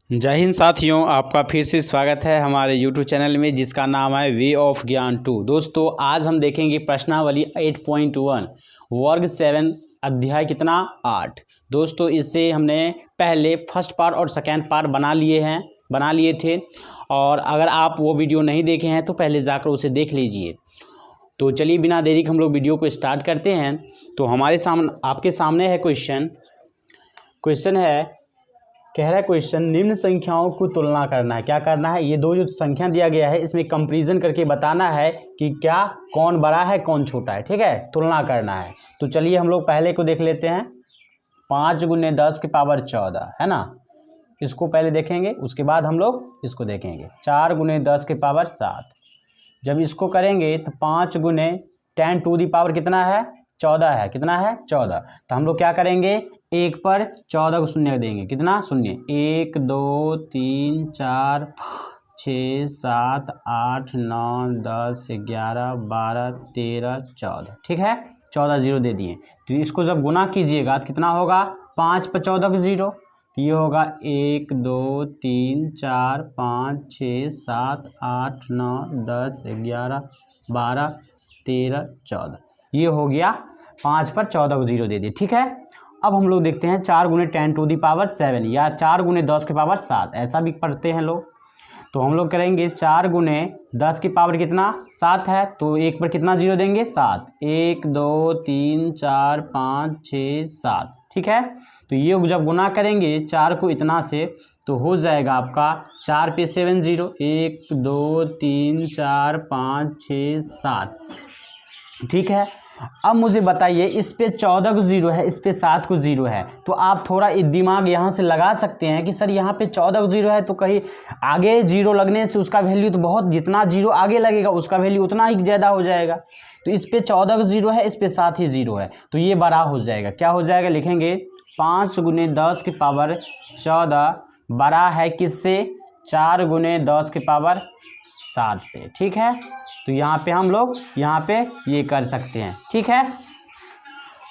जय हिंद साथियों, आपका फिर से स्वागत है हमारे YouTube चैनल में जिसका नाम है वे ऑफ ज्ञान 2। दोस्तों आज हम देखेंगे प्रश्नावली 8.1 वर्ग 7 अध्याय कितना 8। दोस्तों इससे हमने पहले फर्स्ट पार्ट और सेकेंड पार्ट बना लिए थे और अगर आप वो वीडियो नहीं देखे हैं तो पहले जाकर उसे देख लीजिए। तो चलिए बिना देरी के हम लोग वीडियो को स्टार्ट करते हैं। तो हमारे सामने आपके सामने है क्वेश्चन है, कह रहा है क्वेश्चन निम्न संख्याओं को तुलना करना है। क्या करना है, ये दो जो संख्या दिया गया है इसमें कंपैरिजन करके बताना है कि क्या कौन बड़ा है कौन छोटा है। ठीक है, तुलना करना है। तो चलिए हम लोग पहले को देख लेते हैं। 5 × 10 की पावर 14 है ना, इसको पहले देखेंगे, उसके बाद हम लोग इसको देखेंगे। 4 × 10 की पावर 7, जब इसको करेंगे तो 5 × 10 टू दी पावर कितना है 14 है। कितना है 14। तो हम लोग क्या करेंगे, 1 पर 14 को शून्य देंगे। कितना शून्य, 1 2 3 4 6 7 8 9 10 11 12 13 14। ठीक है, 14 जीरो दे दिए। तो इसको जब गुना कीजिएगा तो कितना होगा, 5 पर 14 का जीरो, तो ये होगा 1 2 3 4 5 6 7 8 9 10 11 12 13 14। ये हो गया 5 पर 14 को जीरो दे दिए। ठीक है, अब हम लोग देखते हैं 4 × 10 टू दी पावर 7 या 4 × 10 की पावर 7, ऐसा भी पढ़ते हैं लोग। तो हम लोग करेंगे 4 × 10 की पावर कितना 7 है, तो 1 पर कितना जीरो देंगे 7। 1 2 3 4 5 6 7। ठीक है, तो ये जब गुना करेंगे 4 को इतना से तो हो जाएगा आपका 4 पे 7 जीरो, 1 2 3 4 5 6 7। ठीक है, अब मुझे बताइए इस पे 14 को जीरो है, इस पे 7 को जीरो है, तो आप थोड़ा दिमाग यहाँ से लगा सकते हैं कि सर यहाँ पे 14 को जीरो है तो कहीं आगे जीरो लगने से उसका वैल्यू तो बहुत, जितना जीरो आगे लगेगा उसका वैल्यू उतना ही ज़्यादा हो जाएगा। तो इस पे 14 को जीरो है, इस पे 7 ही जीरो है, तो ये बड़ा हो जाएगा। क्या हो जाएगा, लिखेंगे 5 × 10 की पावर 14 बड़ा है किससे, 4 × 10 की पावर 7 से। ठीक है, तो यहाँ पे हम लोग यहाँ पे ये कर सकते हैं। ठीक है,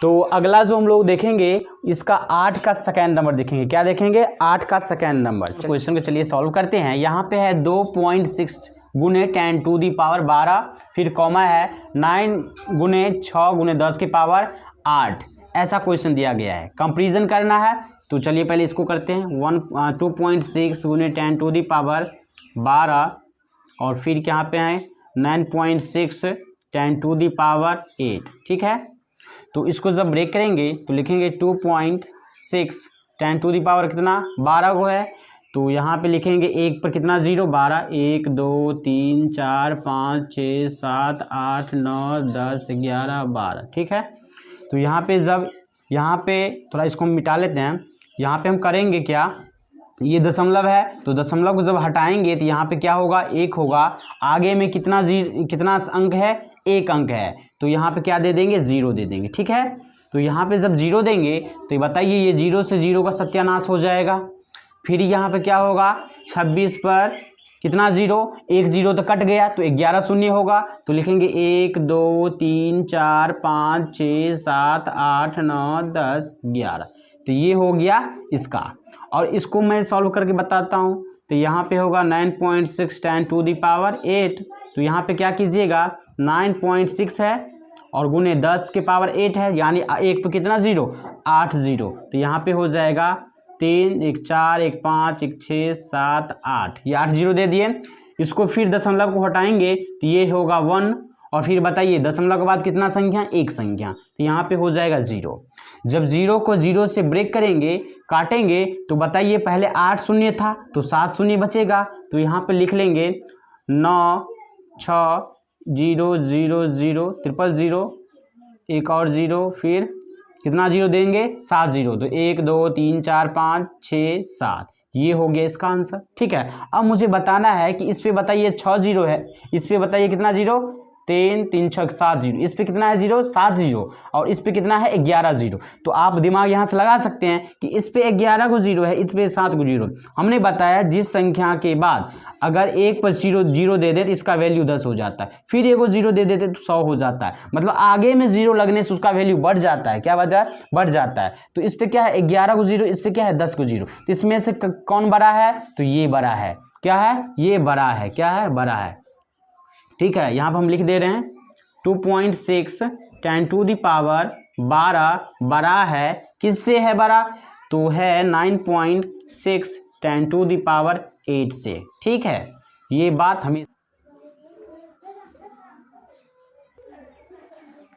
तो अगला जो हम लोग देखेंगे इसका 8 का सेकेंड नंबर देखेंगे। क्या देखेंगे, 8 का सेकेंड नंबर। क्वेश्चन को चलिए सॉल्व करते हैं। यहाँ पे है 2.6 × 10 टू दी पावर 12, फिर कॉमा है 9 × 6 × 10 की पावर 8। ऐसा क्वेश्चन दिया गया है, कंपैरिजन करना है। तो चलिए पहले इसको करते हैं। 2.6 × 10 टू दी पावर 12 और फिर यहाँ पे है 9.6 10 टू दी पावर 8। ठीक है, तो इसको जब ब्रेक करेंगे तो लिखेंगे 2.6 10 टू दी पावर कितना 12 को है, तो यहाँ पे लिखेंगे 1 पर कितना जीरो 12, 1 2 3 4 5 6 7 8 9 10 11 12। ठीक है, तो यहाँ पे जब यहाँ पे थोड़ा इसको हम मिटा लेते हैं। यहाँ पे हम करेंगे क्या, ये दशमलव है तो दशमलव को जब हटाएंगे तो यहाँ पे क्या होगा 1 होगा। आगे में कितना अंक है, 1 अंक है, तो यहाँ पे क्या दे देंगे 0 दे देंगे। ठीक है, तो यहाँ पे जब 0 देंगे तो बताइए ये 0 से 0 का सत्यानाश हो जाएगा। फिर यहाँ पे क्या होगा, 26 पर कितना जीरो, 1 जीरो तो कट गया, तो 11 शून्य होगा। तो लिखेंगे 1 2 3 4 5 6 7 8 9 10 11। तो ये हो गया इसका, और इसको मैं सॉल्व करके बताता हूँ। तो यहाँ पे होगा 9.6 10 टू दी पावर 8। तो यहाँ पे क्या कीजिएगा, 9.6 है और गुने 10 के पावर 8 है, यानी 1 पे कितना जीरो 8 जीरो। तो यहाँ पे हो जाएगा 3 1 4 1 5 1 6 7 8, ये 8 जीरो दे दिए। इसको फिर दशमलव को हटाएंगे तो ये होगा 1, और फिर बताइए दशमलव के बाद कितना संख्या, 1 संख्या, तो यहाँ पे हो जाएगा 0। जब 0 को 0 से ब्रेक करेंगे काटेंगे तो बताइए पहले 8 शून्य था तो 7 शून्य बचेगा, तो यहाँ पे लिख लेंगे 9 6 0 0 0 0 0, एक और 0, फिर कितना जीरो देंगे 7 जीरो, तो 1 2 3 4 5 6 7। ये हो गया इसका आंसर। ठीक है, अब मुझे बताना है कि इस पे बताइए 6 जीरो है, इस पे बताइए कितना जीरो 3 3 6 7 जीरो, इस पे कितना है जीरो 7 जीरो, और इस पे कितना है 11 जीरो। तो आप दिमाग यहाँ से लगा सकते हैं कि इस पे 11 को जीरो है, इस पे 7 को जीरो। हमने बताया जिस संख्या के बाद अगर एक पर जीरो जीरो दे दे तो इसका वैल्यू 10 हो जाता है, फिर एक को जीरो दे देते तो 100 हो जाता है, मतलब आगे में जीरो लगने से उसका वैल्यू बढ़ जाता है। क्या बढ़ जाता है? बढ़ जाता है। तो इस पे क्या है 11 को जीरो, इस पे क्या है 10 को जीरो, तो इसमें से कौन बड़ा है? तो ये बड़ा है। क्या है? ये बड़ा है। क्या है? बड़ा है। ठीक है, यहाँ पर हम लिख दे रहे हैं 2.6 10 टू द पावर 12 बड़ा है, किससे है बड़ा? तो है 9.6 10 टू द पावर 8 से। ठीक है, ये बात हमें,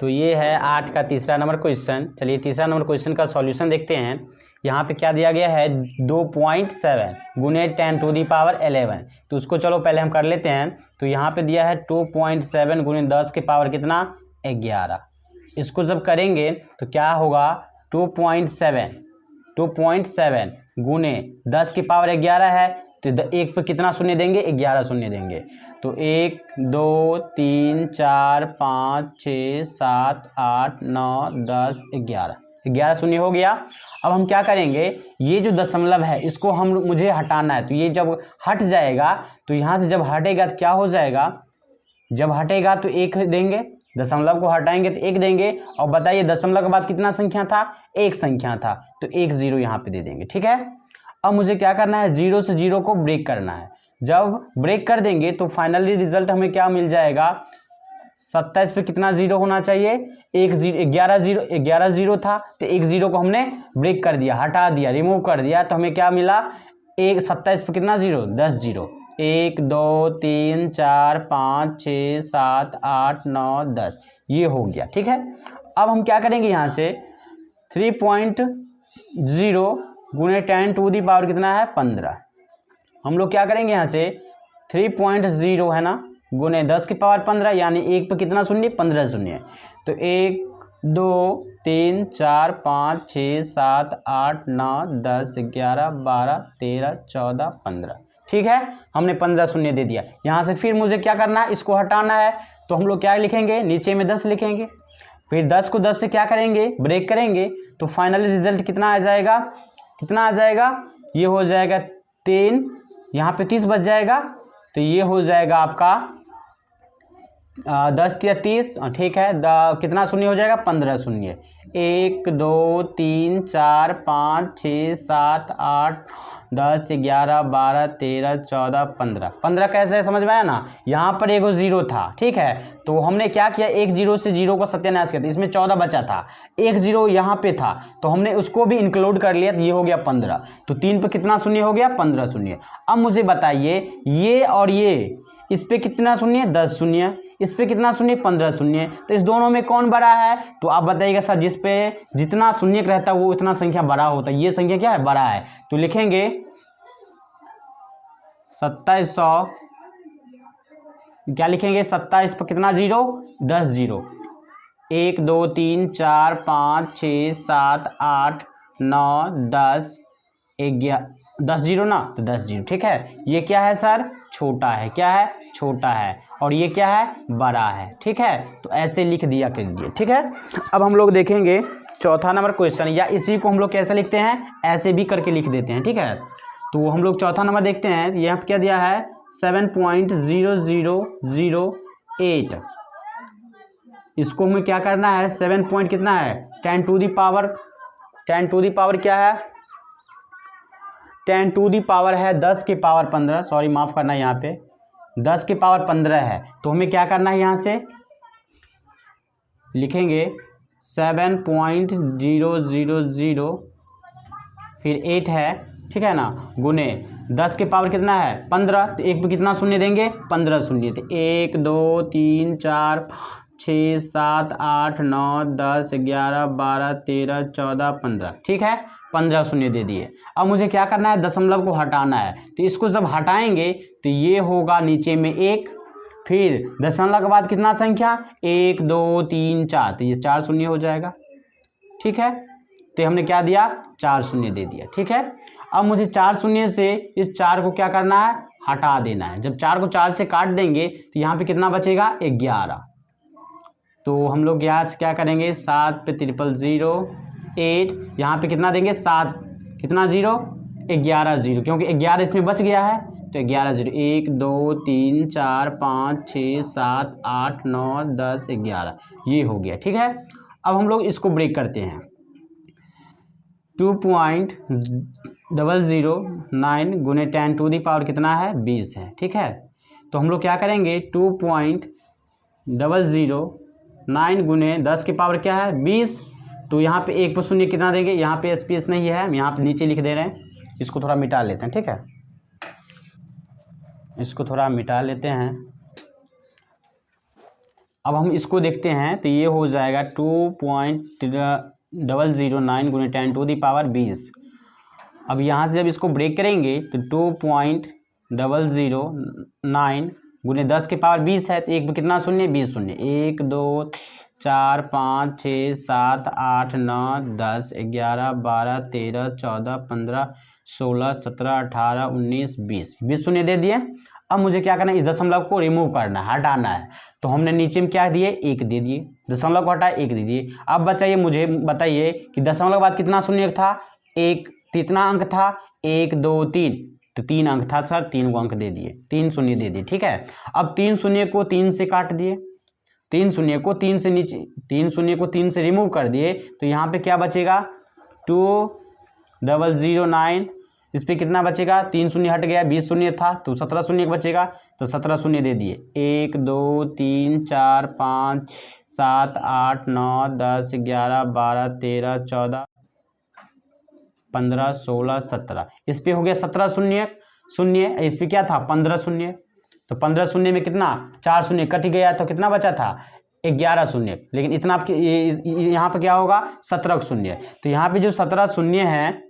तो ये है 8 का तीसरा नंबर क्वेश्चन। चलिए तीसरा नंबर क्वेश्चन का सॉल्यूशन देखते हैं। यहाँ पे क्या दिया गया है 2.7 गुने 10 टू दी पावर 11, तो उसको चलो पहले हम कर लेते हैं। तो यहाँ पे दिया है 2.7 गुने 10 के पावर कितना 11, इसको जब करेंगे तो क्या होगा 2.7 गुने 10 की पावर 11 है, तो एक पे कितना शून्य देंगे 11 शून्य देंगे। तो 1 2 3 4 5 6 7 8 9 10 11 शून्य हो गया। अब हम क्या करेंगे, ये जो दशमलव है इसको मुझे हटाना है। तो ये जब हट जाएगा तो यहाँ से जब हटेगा तो क्या हो जाएगा, जब हटेगा तो 1 देंगे, दशमलव को हटाएंगे तो 1 देंगे। और बताइए दशमलव के बाद कितना संख्या था? 1 संख्या था, तो 1 0 यहाँ पे दे देंगे। ठीक है, अब मुझे क्या करना है 0 से 0 को ब्रेक करना है। जब ब्रेक कर देंगे तो फाइनली रिजल्ट हमें क्या मिल जाएगा, 27 पे कितना जीरो होना चाहिए 11 जीरो था, तो 1 0 को हमने ब्रेक कर दिया, हटा दिया, रिमूव कर दिया, तो हमें क्या मिला 27 पे कितना जीरो 10 जीरो। 1 2 3 4 5 6 7 8 9 10 ये हो गया। ठीक है, अब हम क्या करेंगे यहाँ से 3.0 गुने 10 टू दी पावर कितना है 15, हम लोग क्या करेंगे यहाँ से 3.0 है ना गुने 10 की पावर 15, यानी 1 पे कितना शून्य 15 शून्य। तो 1 2 3 4 5 6 7 8 9 10 11 12 13 14 15। ठीक है, हमने 15 शून्य दे दिया। यहाँ से फिर मुझे क्या करना है, इसको हटाना है, तो हम लोग क्या लिखेंगे नीचे में 10 लिखेंगे, फिर 10 को 10 से क्या करेंगे ब्रेक करेंगे, तो फाइनली रिजल्ट कितना आ जाएगा, कितना आ जाएगा, ये हो जाएगा 3, यहाँ पे 30 बच जाएगा, तो ये हो जाएगा आपका 10 या 30। ठीक है, कितना शून्य हो जाएगा 15 शून्य। 1 2 3 4 5 6 7 8 10 11 12 13 14 15 कैसे है समझ में आया ना। यहाँ पर एक 0 था। ठीक है, तो हमने क्या किया 1 0 से 0 को सत्यानाश किया, इसमें 14 बचा था, 1 0 यहाँ पे था तो हमने उसको भी इंक्लूड कर लिया, तो ये हो गया 15। तो 3 पे कितना शून्य हो गया 15 शून्य। अब मुझे बताइए ये और ये, इस पे कितना शून्य 10 शून्य, इस पे कितना शून्य 15 शून्य, तो इस दोनों में कौन बड़ा है? तो आप बताइएगा सर जिस पे जितना शून्य रहता है वो उतना संख्या बड़ा होता है, ये संख्या क्या है बड़ा है। तो लिखेंगे 2700, क्या लिखेंगे 27 पर कितना जीरो 10 जीरो। 1 2 3 4 5 6 7 8 9 10 11 10 जीरो ना, तो 10 जीरो। ठीक है, ये क्या है सर छोटा है, क्या है छोटा है, और ये क्या है बड़ा है। ठीक है, तो ऐसे लिख दिया करिए। ठीक है, अब हम लोग देखेंगे चौथा नंबर क्वेश्चन, या इसी को हम लोग कैसे लिखते हैं ऐसे भी करके लिख देते हैं। ठीक है, तो हम लोग चौथा नंबर देखते हैं। यहाँ पे क्या दिया है 7.0008, इसको हमें क्या करना है 7 पॉइंट कितना है 10 टू दी पावर क्या है 10 टू दी पावर है 10 की पावर 15, सॉरी माफ़ करना, यहाँ पे 10 की पावर 15 है। तो हमें क्या करना है, यहाँ से लिखेंगे 7.000 फिर 8 है, ठीक है ना, गुने 10 की पावर कितना है 15, तो एक पे कितना शून्य देंगे 15 शून्य। तो 1 2 3 4 6 7 8 9 10 11 12 13 14 15। ठीक है, 15 शून्य दे दिए। अब मुझे क्या करना है दशमलव को हटाना है, तो इसको जब हटाएंगे तो ये होगा नीचे में 1, फिर दशमलव के बाद कितना संख्या 1 2 3 4, तो ये 4 शून्य हो जाएगा। ठीक है, तो हमने क्या दिया 4 शून्य दे दिया। ठीक है, अब मुझे 4 शून्य से इस 4 को क्या करना है हटा देना है। जब 4 को 4 से काट देंगे तो यहाँ पे कितना बचेगा 11। तो हम लोग यहाँ से क्या करेंगे, 7 पे 000 8, यहाँ पे कितना देंगे 7, कितना 0, 11 0, क्योंकि 11 इसमें बच गया है तो 11 0, 1 2 3 4 5 6 7 8 9 10 11, ये हो गया। ठीक है, अब हम लोग इसको ब्रेक करते हैं। 2.009 गुने 10 टू दी पावर कितना है, 20 है। ठीक है, तो हम लोग क्या करेंगे, 2.009 गुने 10 की पावर क्या है, 20। तो यहाँ पे एक पर शून्य कितना देंगे, यहाँ पे स्पेस नहीं है, हम यहाँ पे नीचे लिख दे रहे हैं। इसको थोड़ा मिटा लेते हैं। ठीक है, इसको थोड़ा मिटा लेते हैं। अब हम इसको देखते हैं तो ये हो जाएगा 2.009 गुने 10 टू दी पावर 20। अब यहाँ से जब इसको ब्रेक करेंगे तो 2.009 गुने 10 की पावर 20 है, तो एक में कितना शून्य, 20 शून्य, 1 2 4 5 6 7 8 9 10 11 12 13 14 15 16 17 18 19 20, 20 शून्य दे दिए। अब मुझे क्या करना है, इस दशमलव को रिमूव करना है, हटाना है। तो हमने नीचे में क्या दिए, 1 दे दिए, दशमलव को हटाए 1 दे दिए। अब बचाइए, मुझे बताइए कि दशमलव के बाद कितना शून्य था, 1, कितना अंक था, 1 2 3, तो 3 अंक था सर, 3 को अंक दे दिए, 3 शून्य दे दिए। ठीक है, अब 3 शून्य को 3 से काट दिए, 3 शून्य को 3 से नीचे, 3 शून्य को 3 से रिमूव कर दिए, तो यहाँ पे क्या बचेगा, 2.009, इस पर कितना बचेगा, 3 शून्य हट गया, 20 शून्य था तो 17 शून्य बचेगा, तो 17 शून्य दे दिए, 1 2 3 4 5 7 8 9 10 11 12 13 14 15 16 17, इस पे हो गया 17 शून्य शून्य, इस पे क्या था 15 शून्य, तो 15 शून्य में कितना, 4 शून्य कट गया, तो कितना बचा था, 11 शून्य। लेकिन इतना आपके यहाँ पे क्या होगा, 17 शून्य। तो यहाँ पे जो 17 शून्य है,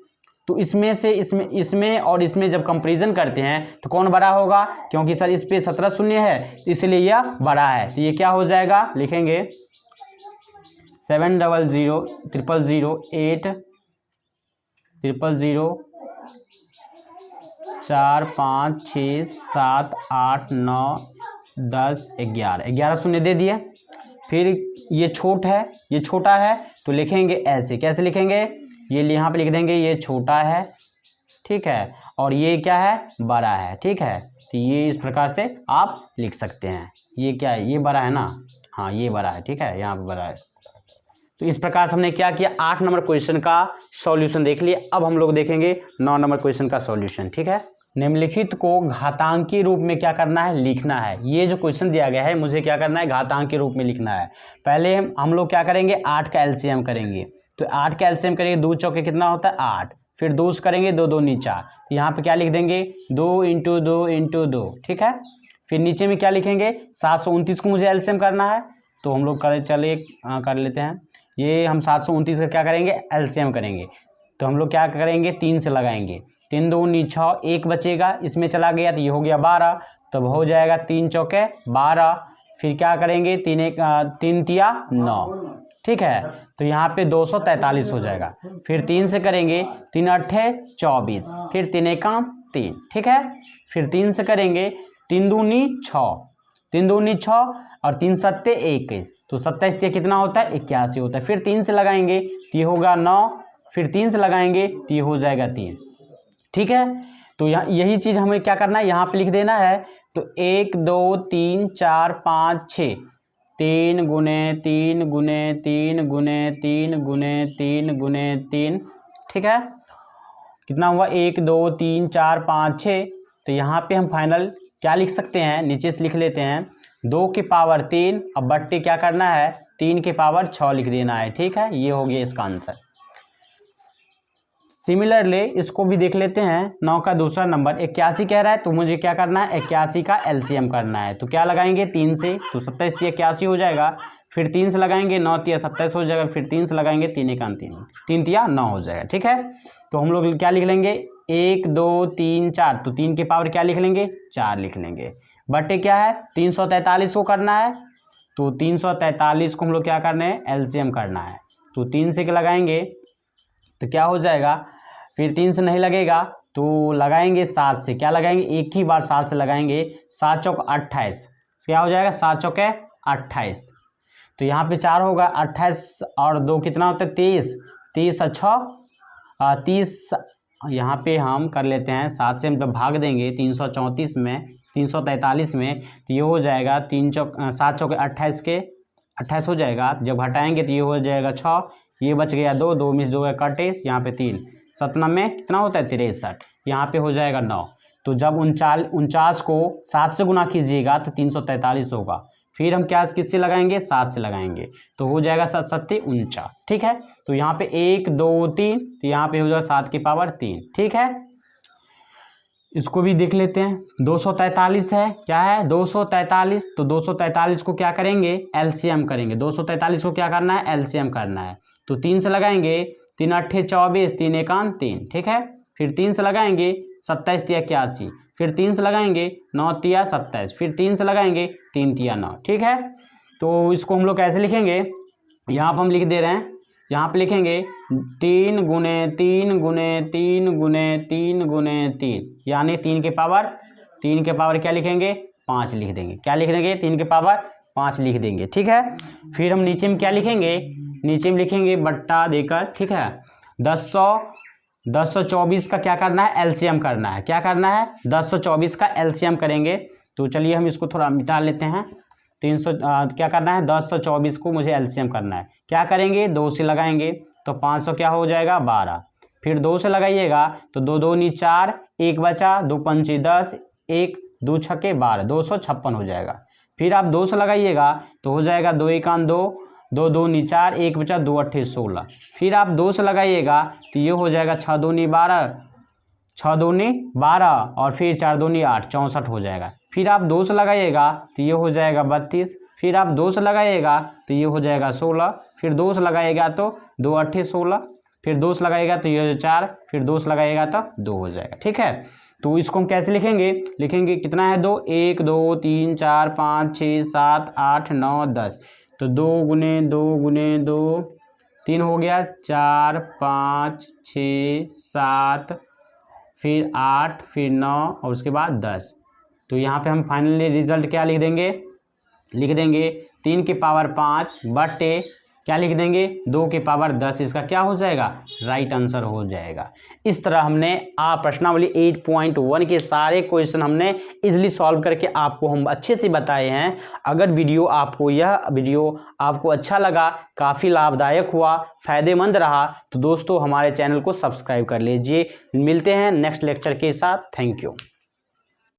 तो इसमें से इसमें और इसमें जब कंपैरिजन करते हैं तो कौन बड़ा होगा, क्योंकि सर इस पे 17 शून्य है इसलिए यह बड़ा है। तो ये क्या हो जाएगा, लिखेंगे 700 000 8 000 4 5 6 7 8 9 10 11, 11 शून्य दे दिए। फिर ये छोटा है तो लिखेंगे ऐसे, कैसे लिखेंगे, ये यहाँ पे लिख देंगे, ये छोटा है, ठीक है, और ये क्या है, बड़ा है। ठीक है, तो ये इस प्रकार से आप लिख सकते हैं। ये क्या है, ये बड़ा है ना, हाँ ये बड़ा है। ठीक है, यहाँ पे बड़ा है। तो इस प्रकार से हमने क्या किया, 8 नंबर क्वेश्चन का सॉल्यूशन देख लिए। अब हम लोग देखेंगे 9 नंबर क्वेश्चन का सॉल्यूशन। ठीक है, निम्नलिखित को घातांकी रूप में क्या करना है, लिखना है। ये जो क्वेश्चन दिया गया है, मुझे क्या करना है, घातांकी रूप में लिखना है। पहले हम लोग क्या करेंगे, 8 का एलसीएम करेंगे। तो 8 का एलसीएम करेंगे, 2 चौके कितना होता है 8, फिर 2 करेंगे, 2 2 नीचा, तो यहाँ पे क्या लिख देंगे, 2 × 2 × 2। ठीक है, फिर नीचे में क्या लिखेंगे, 729 को मुझे एलसीएम करना है, तो हम लोग कर लेते हैं। ये हम 729 का क्या करेंगे, एलसीएम करेंगे। तो हम लोग क्या करेंगे, 3 से लगाएंगे, 3 2 9 6, 1 बचेगा, इसमें चला गया तो ये हो गया 12, तब हो जाएगा 3 चौके 12। फिर क्या करेंगे, 3 तिया 9। ठीक है, तो यहाँ पे 243 हो जाएगा। फिर 3 से करेंगे, 3 8 24, फिर 3 1 3। ठीक है, फिर 3 से करेंगे, 3 2 9 6, 3 2 9 6 और 3 7 21, तो 27 कितना होता है, 81 होता है। फिर 3 से लगाएंगे तो ये होगा 9, फिर 3 से लगाएंगे तो ये हो जाएगा 3। ठीक है, तो यहाँ यही चीज़ हमें क्या करना है, यहाँ पे लिख देना है। तो 1 2 3 4 5 6, 3 गुने 3 गुने 3 गुने 3 गुने 3 गुने 3। ठीक है, कितना हुआ, 1 2 3 4 5 6। तो यहाँ पे हम फाइनल क्या लिख सकते हैं, नीचे से लिख लेते हैं, 2 की पावर 3, अब बट्टे क्या करना है, 3 की पावर 6 लिख देना है। ठीक है, ये हो गया इसका आंसर। सिमिलरली इसको भी देख लेते हैं। 9 का दूसरा नंबर 81 कह रहा है, तो मुझे क्या करना है, 81 का एलसीएम करना है। तो क्या लगाएंगे, 3 से, तो 27 × 81 हो जाएगा। फिर 3 से लगाएंगे, 9 × 27 हो जाएगा। फिर 3 से लगाएंगे, 3 1 3, 3 × 9 हो जाएगा। ठीक है, तो हम लोग क्या लिख लेंगे, 1 2 3 4, तो 3 की पावर क्या लिख लेंगे, 4 लिख लेंगे। बटे क्या है, 343 को करना है, तो 343 को हम लोग क्या करना है, एलसीएम करना है। तो 3 से लगाएंगे तो क्या हो जाएगा, फिर 3 से नहीं लगेगा तो लगाएंगे 7 से। क्या लगाएंगे, एक ही बार 7 से लगाएंगे, 7 चौक 28, क्या हो जाएगा, 7 चौके 28। तो यहाँ पे 4 होगा, 28 और 2 कितना होता है 23, 23 अच्छा 30, यहाँ पे हम कर लेते हैं 7 से मतलब भाग देंगे 334 में, 343 में, तो ये हो जाएगा 3 चौक 7 चौके 28 के 28 हो जाएगा। जब हटाएंगे तो ये हो जाएगा 6, ये बच गया 2, 2 में 2 31, यहाँ पे 3, 7 में कितना होता है 63, यहाँ पे हो जाएगा 9। तो जब 49 को 7 से गुना कीजिएगा तो 343 होगा। फिर हम क्या किससे लगाएंगे 7 से लगाएंगे, तो हो जाएगा 7 7 49, ठीक है। तो यहाँ पे 1 2 3, तो यहाँ पे हो जाएगा 7 की पावर 3, ठीक है। इसको भी देख लेते हैं। 243 है, क्या है 243, तो 243 को क्या करेंगे एलसीएम करेंगे। 243 को क्या करना है एलसीएम करना है, तो 3 से लगाएंगे 3 8 24, 3 1 3, ठीक है। फिर 3 से लगाएंगे 27 3 81, फिर 3 से लगाएंगे 9 3 27, फिर 3 से लगाएंगे 3 3 9, ठीक है। तो इसको हम लोग कैसे लिखेंगे, यहाँ पर हम लिख दे रहे हैं, यहाँ पे लिखेंगे 3 गुने 3 गुने 3 गुने 3 गुने 3, यानी 3 के पावर क्या लिखेंगे 5 लिख देंगे। क्या लिख देंगे 3 के पावर 5 लिख देंगे, ठीक है। फिर हम नीचे में क्या लिखेंगे, नीचे में लिखेंगे बट्टा देकर, ठीक है। 1024 का क्या करना है एलसीएम करना है, क्या करना है 1024 का एलसीएम करेंगे। तो चलिए हम इसको थोड़ा मिटा लेते हैं। 300 क्या करना है 1024 को मुझे एलसीएम करना है। क्या करेंगे 2 से लगाएंगे तो 500 क्या हो जाएगा 12, फिर 2 से लगाइएगा तो 2 2 नी 4, 1 बचा, 2 पंचे 10, 1 2 छक्के 12, 256 हो जाएगा। फिर आप 2 से लगाइएगा तो हो जाएगा 2 1 2, 2 2 नी 4, 1 बचा, 2 8 16। फिर आप 2 से लगाइएगा तो ये हो जाएगा 6 2 नी 12, 6 2 नी 12 और फिर 4 2 नी 8, 64 हो जाएगा। फिर आप 2 से लगाइएगा तो ये हो जाएगा 32, फिर आप 2 से लगाइएगा तो ये हो जाएगा 16, फिर 2 से लगाइएगा तो 2 8 16, फिर 2 से लगाइएगा तो ये 4, फिर 2 से लगाइएगा तो 2 हो जाएगा, ठीक है। तो इसको हम कैसे लिखेंगे कितना है 2 1 2 3 4 5 6 7 8 9 10, तो 2 गुने 2 3 हो गया, 4 5 6 7, फिर 8, फिर 9 और उसके बाद 10। तो यहाँ पे हम फाइनली रिजल्ट क्या लिख देंगे 3 की पावर 5 बटे क्या लिख देंगे 2 की पावर 10, इसका क्या हो जाएगा राइट आंसर हो जाएगा। इस तरह हमने प्रश्नावली 8.1 के सारे क्वेश्चन हमने इजीली सॉल्व करके आपको हम अच्छे से बताए हैं। अगर यह वीडियो आपको अच्छा लगा, काफ़ी लाभदायक हुआ, फ़ायदेमंद रहा, तो दोस्तों हमारे चैनल को सब्सक्राइब कर लीजिए। मिलते हैं नेक्स्ट लेक्चर के साथ। Thank you.